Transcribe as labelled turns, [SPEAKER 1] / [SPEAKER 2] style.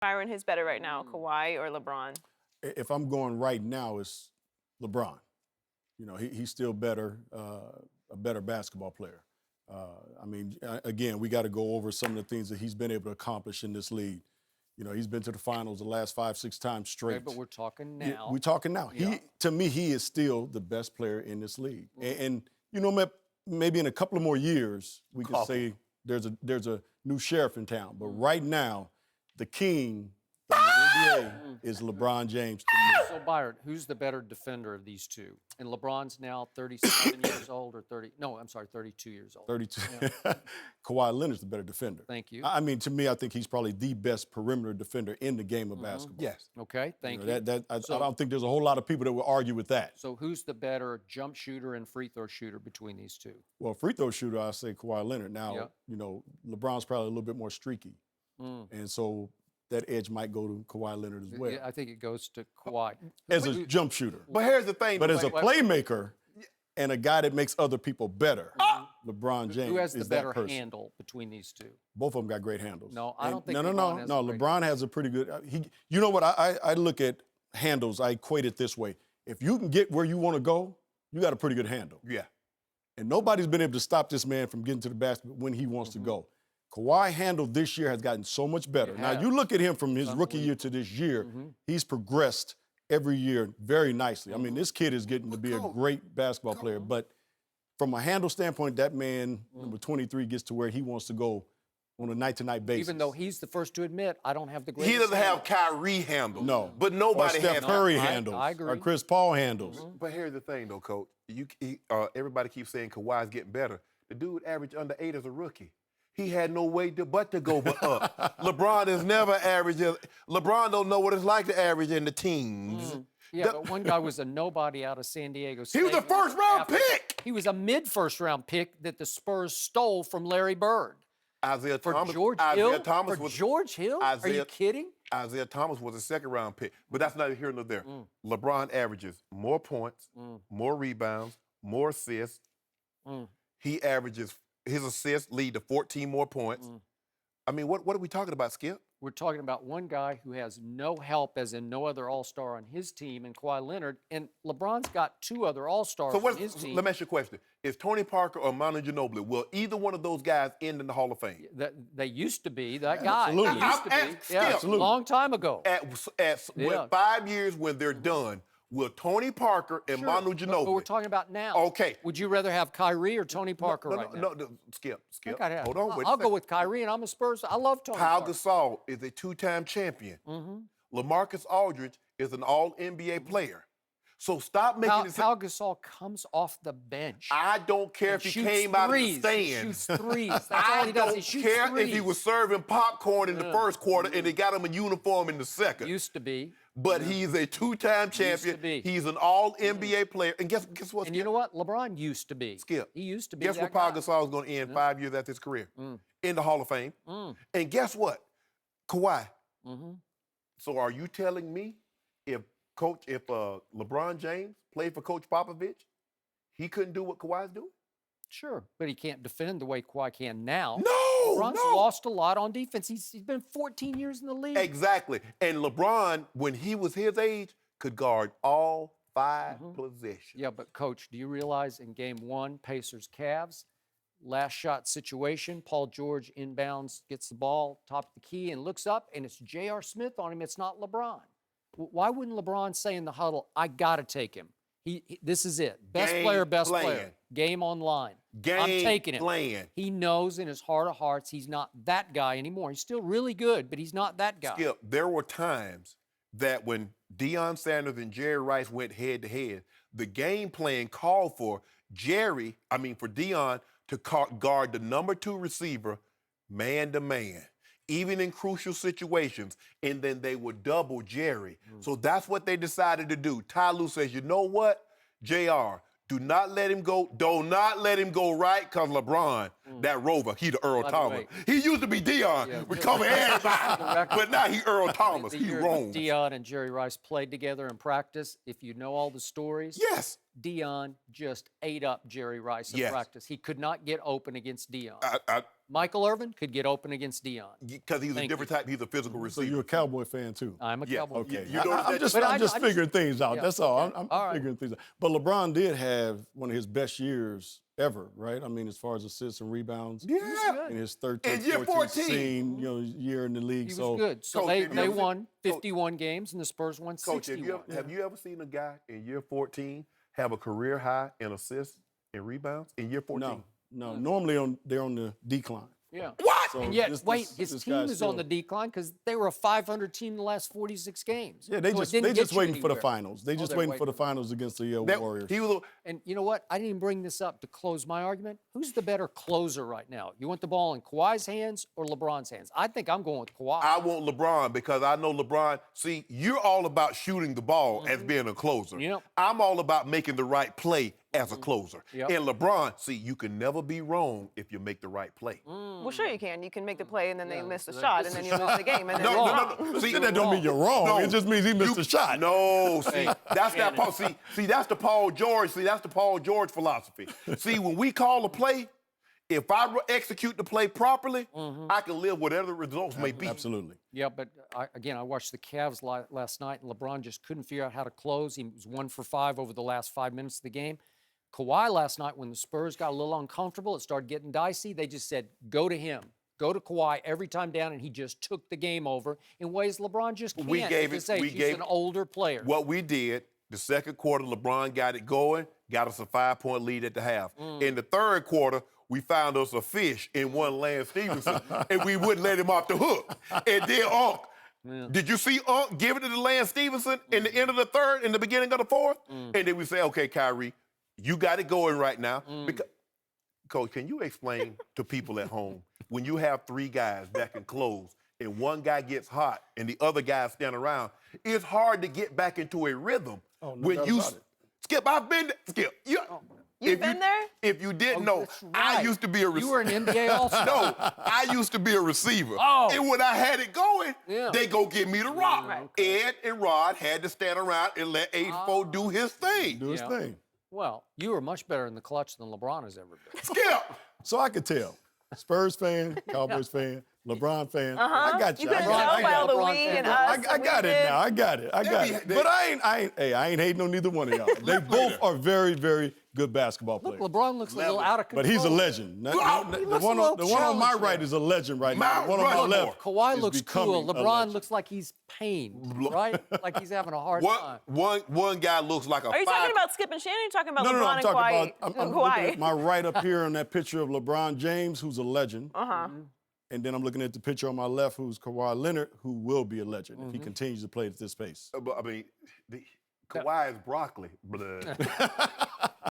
[SPEAKER 1] Byron, who's better right now, Kawhi or LeBron?
[SPEAKER 2] If I'm going right now, it's LeBron. You know, he's still better, a better basketball player. I mean, again, we got to go over some of the things that he's been able to accomplish in this league. You know, he's been to the finals the last 5, 6 times straight.
[SPEAKER 3] Okay, but we're talking now.
[SPEAKER 2] Yeah, we're talking now.
[SPEAKER 3] Yeah.
[SPEAKER 2] To me, he is still the best player in this league. And you know, maybe in a couple of more years, we could say there's a new sheriff in town. But right now, the king in the NBA is LeBron James to me.
[SPEAKER 3] So, Byron, who's the better defender of these two? And LeBron's now 37 years old or 32 years old.
[SPEAKER 2] 32.
[SPEAKER 3] Yeah.
[SPEAKER 2] Kawhi Leonard's the better defender.
[SPEAKER 3] Thank you.
[SPEAKER 2] I mean, to me, I think he's probably the best perimeter defender in the game of basketball.
[SPEAKER 4] Yes.
[SPEAKER 3] Okay, thank you.
[SPEAKER 2] I don't think there's a whole lot of people that will argue with that.
[SPEAKER 3] So who's the better jump shooter and free throw shooter between these two?
[SPEAKER 2] Well, free throw shooter, I say Kawhi Leonard. Now,
[SPEAKER 3] Yeah.
[SPEAKER 2] you know, LeBron's probably a little bit more streaky. And so that edge might go to Kawhi Leonard as well.
[SPEAKER 3] Yeah, I think it goes to Kawhi.
[SPEAKER 2] As a jump shooter.
[SPEAKER 4] But here's the thing.
[SPEAKER 2] But as a
[SPEAKER 4] like,
[SPEAKER 2] playmaker and a guy that makes other people better, LeBron James
[SPEAKER 3] Who has the
[SPEAKER 2] is
[SPEAKER 3] better
[SPEAKER 2] that person.
[SPEAKER 3] handle between these two?
[SPEAKER 2] Both of them got great handles.
[SPEAKER 3] No, I don't think
[SPEAKER 2] No.
[SPEAKER 3] LeBron has a great
[SPEAKER 2] LeBron has a pretty good. You know what? I look at handles. I equate it this way: if you can get where you want to go, you got a pretty good handle.
[SPEAKER 4] Yeah.
[SPEAKER 2] And nobody's been able to stop this man from getting to the basket when he wants to go. Kawhi handle this year has gotten so much better. Now, you look at him from his rookie year to this year, he's progressed every year very nicely. I mean, this kid is getting to be a great basketball player. But from a handle standpoint, that man, number 23, gets to where he wants to go on a night-to-night basis.
[SPEAKER 3] Even though he's the first to admit, I don't have the greatest
[SPEAKER 4] He doesn't
[SPEAKER 3] handle.
[SPEAKER 4] have Kyrie handles.
[SPEAKER 2] No.
[SPEAKER 4] But nobody
[SPEAKER 2] or Steph
[SPEAKER 4] has
[SPEAKER 2] Curry
[SPEAKER 3] I
[SPEAKER 2] handles.
[SPEAKER 3] I agree.
[SPEAKER 2] Or Chris Paul handles.
[SPEAKER 4] But here's the thing, though, Coach. Everybody keeps saying Kawhi's getting better. The dude averaged under 8 as a rookie. He had no way but to go up. LeBron has never averaged. LeBron don't know what it's like to average in the teens.
[SPEAKER 3] Yeah, but one guy was a nobody out of San Diego State.
[SPEAKER 4] He was a first-round pick.
[SPEAKER 3] He was a mid-first-round pick that the Spurs stole from Larry Bird.
[SPEAKER 4] Isaiah
[SPEAKER 3] For
[SPEAKER 4] Thomas.
[SPEAKER 3] George
[SPEAKER 4] Isaiah
[SPEAKER 3] Hill?
[SPEAKER 4] Thomas
[SPEAKER 3] For
[SPEAKER 4] was,
[SPEAKER 3] George Hill? Are you
[SPEAKER 4] Isaiah-
[SPEAKER 3] kidding?
[SPEAKER 4] Isaiah Thomas was a second-round pick. But that's neither here nor there. LeBron averages more points, more rebounds, more assists. He averages, his assists lead to 14 more points. I mean, what are we talking about, Skip?
[SPEAKER 3] We're talking about one guy who has no help, as in no other All-Star on his team, and Kawhi Leonard. And LeBron's got 2 other All-Stars on his team.
[SPEAKER 4] Let me ask you a question. Is Tony Parker or Manu Ginobili, will either one of those guys end in the Hall of Fame?
[SPEAKER 3] They used to be, that guy.
[SPEAKER 2] absolutely.
[SPEAKER 3] He used to be.
[SPEAKER 4] Skip.
[SPEAKER 3] Absolutely. Long time ago.
[SPEAKER 4] When 5 years when they're done, will Tony Parker and Manu Ginobili?
[SPEAKER 3] But we're talking about now.
[SPEAKER 4] Okay.
[SPEAKER 3] Would you rather have Kyrie or Tony Parker right now?
[SPEAKER 4] No, Skip.
[SPEAKER 3] I think I'd have-
[SPEAKER 4] Hold on, wait a
[SPEAKER 3] I'll go
[SPEAKER 4] second.
[SPEAKER 3] with Kyrie, and I'm a Spurs. I love Tony
[SPEAKER 4] Pau
[SPEAKER 3] Parker.
[SPEAKER 4] Gasol is a 2-time champion. LaMarcus Aldridge is an all-NBA player. So stop making it
[SPEAKER 3] Pau Gasol comes off the bench.
[SPEAKER 4] I don't care if he
[SPEAKER 3] Shoots
[SPEAKER 4] came out of the
[SPEAKER 3] threes.
[SPEAKER 4] stands.
[SPEAKER 3] Shoots threes. That's all
[SPEAKER 4] I
[SPEAKER 3] he does.
[SPEAKER 4] don't
[SPEAKER 3] He shoots
[SPEAKER 4] care
[SPEAKER 3] threes.
[SPEAKER 4] if he was serving popcorn in the first quarter and they got him a uniform in the second.
[SPEAKER 3] Used to be.
[SPEAKER 4] But he's a 2-time champion.
[SPEAKER 3] be.
[SPEAKER 4] He's an all-NBA player. And guess what?
[SPEAKER 3] And you know what? LeBron used to be.
[SPEAKER 4] Skip.
[SPEAKER 3] He used to be
[SPEAKER 4] Guess
[SPEAKER 3] that
[SPEAKER 4] what Pau
[SPEAKER 3] guy.
[SPEAKER 4] Gasol is going to end 5 years after his career? In the Hall of Fame. And guess what? Kawhi. So are you telling me if LeBron James played for Coach Popovich, he couldn't do what Kawhi's doing?
[SPEAKER 3] Sure, but he can't defend the way Kawhi can now.
[SPEAKER 4] No,
[SPEAKER 3] LeBron's
[SPEAKER 4] no.
[SPEAKER 3] lost a lot on defense. He's been 14 years in the league.
[SPEAKER 4] Exactly. And LeBron, when he was his age, could guard all 5 possessions.
[SPEAKER 3] Yeah, but Coach, do you realize in Game 1, Pacers-Cavs, last shot situation, Paul George inbounds, gets the ball, top of the key, and looks up, and it's J.R. Smith on him. It's not LeBron. Why wouldn't LeBron say in the huddle, I got to take him? This is it. Best
[SPEAKER 4] Game
[SPEAKER 3] player, best
[SPEAKER 4] plan.
[SPEAKER 3] player. Game online.
[SPEAKER 4] Game
[SPEAKER 3] I'm taking him.
[SPEAKER 4] plan.
[SPEAKER 3] He knows in his heart of hearts he's not that guy anymore. He's still really good, but he's not that guy.
[SPEAKER 4] Skip, there were times that when Deion Sanders and Jerry Rice went head-to-head, the game plan called for Deion to guard the number 2 receiver man-to-man, even in crucial situations, and then they would double Jerry. So that's what they decided to do. Ty Lue says, you know what, JR, do not let him go. Do not let him go right, because LeBron, that rover, he the Earl
[SPEAKER 3] By the
[SPEAKER 4] Thomas.
[SPEAKER 3] way-
[SPEAKER 4] He used to be Deion, we cover everybody, but now he Earl Thomas.
[SPEAKER 3] The
[SPEAKER 4] He
[SPEAKER 3] year
[SPEAKER 4] roams.
[SPEAKER 3] Deion and Jerry Rice played together in practice. If you know all the stories,
[SPEAKER 4] Yes.
[SPEAKER 3] Deion just ate up Jerry Rice in
[SPEAKER 4] Yes.
[SPEAKER 3] practice. He could not get open against Deion. Michael Irvin could get open against Dion.
[SPEAKER 4] Because he's a
[SPEAKER 3] Thank
[SPEAKER 4] different
[SPEAKER 3] you.
[SPEAKER 4] type. He's a physical
[SPEAKER 2] So
[SPEAKER 4] receiver.
[SPEAKER 2] you're a Cowboy fan too.
[SPEAKER 3] I'm a
[SPEAKER 4] Yeah,
[SPEAKER 3] Cowboy.
[SPEAKER 2] Okay.
[SPEAKER 4] You notice
[SPEAKER 2] I'm
[SPEAKER 4] that-
[SPEAKER 2] just,
[SPEAKER 3] But
[SPEAKER 2] I'm
[SPEAKER 3] I
[SPEAKER 2] just
[SPEAKER 3] just-
[SPEAKER 2] figuring things out.
[SPEAKER 3] Yeah,
[SPEAKER 2] That's all.
[SPEAKER 3] okay.
[SPEAKER 2] I'm
[SPEAKER 3] All right.
[SPEAKER 2] figuring things out. But LeBron did have one of his best years ever, right? I mean, as far as assists and rebounds.
[SPEAKER 4] Yeah.
[SPEAKER 2] In his 13,
[SPEAKER 4] In year
[SPEAKER 2] 14,
[SPEAKER 4] 14.
[SPEAKER 2] year in the league.
[SPEAKER 3] He was
[SPEAKER 2] so
[SPEAKER 3] good. So
[SPEAKER 4] Coach,
[SPEAKER 3] they,
[SPEAKER 4] have you
[SPEAKER 3] they
[SPEAKER 4] ever seen-
[SPEAKER 3] won 51 games, and the Spurs won
[SPEAKER 4] Coach,
[SPEAKER 3] 61.
[SPEAKER 4] have you ever seen a guy in year 14 have a career high in assists and rebounds in year 14?
[SPEAKER 2] No. Normally they're on the decline.
[SPEAKER 3] Yeah.
[SPEAKER 4] What?
[SPEAKER 2] So
[SPEAKER 3] And yet,
[SPEAKER 2] this-
[SPEAKER 3] wait,
[SPEAKER 2] this-
[SPEAKER 3] his
[SPEAKER 2] this
[SPEAKER 3] team
[SPEAKER 2] guy's
[SPEAKER 3] is on
[SPEAKER 2] still-
[SPEAKER 3] the decline because they were a 500 team in the last 46 games.
[SPEAKER 2] Yeah, they
[SPEAKER 3] So it
[SPEAKER 2] just
[SPEAKER 3] didn't
[SPEAKER 2] they
[SPEAKER 3] get
[SPEAKER 2] just
[SPEAKER 3] you
[SPEAKER 2] waiting for the
[SPEAKER 3] anywhere.
[SPEAKER 2] finals. They just
[SPEAKER 3] they're
[SPEAKER 2] waiting for the
[SPEAKER 3] waiting.
[SPEAKER 2] finals against the
[SPEAKER 4] That-
[SPEAKER 2] Warriors.
[SPEAKER 4] he was a,
[SPEAKER 3] And you know what? I didn't bring this up to close my argument. Who's the better closer right now? You want the ball in Kawhi's hands or LeBron's hands? I think I'm going with Kawhi.
[SPEAKER 4] I want LeBron because I know LeBron. See, you're all about shooting the ball as being a closer.
[SPEAKER 3] Yep.
[SPEAKER 4] I'm all about making the right play as a closer.
[SPEAKER 3] Yep.
[SPEAKER 4] And LeBron, see, you can never be wrong if you make the right play.
[SPEAKER 1] Well, sure you can. You can make the play and then they
[SPEAKER 3] Yeah,
[SPEAKER 1] miss the
[SPEAKER 3] so
[SPEAKER 1] shot
[SPEAKER 3] this
[SPEAKER 1] and then
[SPEAKER 3] is-
[SPEAKER 1] you lose the game and then
[SPEAKER 4] No,
[SPEAKER 1] you're
[SPEAKER 4] no,
[SPEAKER 1] wrong.
[SPEAKER 4] no. See,
[SPEAKER 2] that don't mean you're wrong.
[SPEAKER 4] No.
[SPEAKER 2] It just means he missed a shot.
[SPEAKER 4] No, see,
[SPEAKER 3] Hey,
[SPEAKER 4] that's that
[SPEAKER 3] Shannon.
[SPEAKER 4] Paul. See, that's the Paul George. See, that's the Paul George philosophy. See, when we call a play, if I execute the play properly, I can live whatever the results may be.
[SPEAKER 2] Absolutely.
[SPEAKER 3] Yeah, but I watched the Cavs last night, and LeBron just couldn't figure out how to close. He was 1 for 5 over the last 5 minutes of the game. Kawhi last night, when the Spurs got a little uncomfortable, it started getting dicey. They just said, go to him. Go to Kawhi every time down, and he just took the game over in ways LeBron just can't.
[SPEAKER 4] We gave
[SPEAKER 3] at
[SPEAKER 4] it-
[SPEAKER 3] this age.
[SPEAKER 4] we
[SPEAKER 3] He's
[SPEAKER 4] gave-
[SPEAKER 3] an older player.
[SPEAKER 4] What we did, the second quarter, LeBron got it going, got us a 5-point lead at the half. In the third quarter, we found us a fish in one Lance Stevenson, and we wouldn't let him off the hook. And then Unc, did you see Unc give it to the Lance Stevenson in the end of the third, in the beginning of the fourth? And then we say, okay, Kyrie, you got it going right now. Because, Coach, can you explain to people at home, when you have 3 guys that can close and one guy gets hot and the other guys stand around, it's hard to get back into a rhythm.
[SPEAKER 2] Oh, no
[SPEAKER 4] when
[SPEAKER 2] doubt
[SPEAKER 4] you
[SPEAKER 2] about it.
[SPEAKER 4] Skip, I've been there. Skip,
[SPEAKER 1] You've been there?
[SPEAKER 4] If you didn't know,
[SPEAKER 3] That's
[SPEAKER 4] I
[SPEAKER 3] right.
[SPEAKER 4] used to be a receiver.
[SPEAKER 3] You were an NBA All-Star.
[SPEAKER 4] No, I used to be a receiver.
[SPEAKER 3] Oh.
[SPEAKER 4] And when I had it going,
[SPEAKER 3] Yeah.
[SPEAKER 4] they go give me the rock.
[SPEAKER 1] Right.
[SPEAKER 4] Ed and Rod had to stand around and let H4 do his thing.
[SPEAKER 2] Do his
[SPEAKER 3] Yeah.
[SPEAKER 2] thing.
[SPEAKER 3] Well, you were much better in the clutch than LeBron has ever been.
[SPEAKER 4] Skip.
[SPEAKER 2] So I could tell. Spurs fan, Cowboys fan, LeBron fan. I got you.
[SPEAKER 1] You couldn't
[SPEAKER 2] I got
[SPEAKER 1] tell
[SPEAKER 2] it.
[SPEAKER 1] by all the
[SPEAKER 3] LeBron
[SPEAKER 1] we
[SPEAKER 3] fan.
[SPEAKER 1] and
[SPEAKER 3] I-
[SPEAKER 1] us.
[SPEAKER 2] I got it now. I got it. I got it.
[SPEAKER 4] They-
[SPEAKER 2] But I ain't hating on neither one of y'all. They both are very, very good basketball
[SPEAKER 3] Look,
[SPEAKER 2] players.
[SPEAKER 3] LeBron looks a little out of control.
[SPEAKER 2] But he's a legend.
[SPEAKER 4] He
[SPEAKER 2] The
[SPEAKER 3] looks
[SPEAKER 2] one
[SPEAKER 3] a
[SPEAKER 2] on
[SPEAKER 3] little
[SPEAKER 2] my
[SPEAKER 3] challenged
[SPEAKER 2] right
[SPEAKER 3] there.
[SPEAKER 2] is a legend right now.
[SPEAKER 4] Mount
[SPEAKER 2] The one on my
[SPEAKER 4] Rushmore.
[SPEAKER 2] left.
[SPEAKER 3] Kawhi
[SPEAKER 2] is
[SPEAKER 3] looks
[SPEAKER 2] becoming
[SPEAKER 3] cool.
[SPEAKER 2] a
[SPEAKER 3] LeBron
[SPEAKER 2] legend.
[SPEAKER 3] looks like he's pained, right? Like he's having a hard time.
[SPEAKER 4] One guy looks like a
[SPEAKER 1] Are you
[SPEAKER 4] five.
[SPEAKER 1] talking about Skip and Shannon? Or are you talking about
[SPEAKER 2] No,
[SPEAKER 1] LeBron
[SPEAKER 2] I'm
[SPEAKER 1] and
[SPEAKER 2] talking
[SPEAKER 1] Kawhi?
[SPEAKER 2] about. I'm looking
[SPEAKER 1] Kawhi.
[SPEAKER 2] at my right up here on that picture of LeBron James, who's a legend. And then I'm looking at the picture on my left, who's Kawhi Leonard, who will be a legend if he continues to play at this pace.
[SPEAKER 4] But, I mean, Kawhi is broccoli. Blood.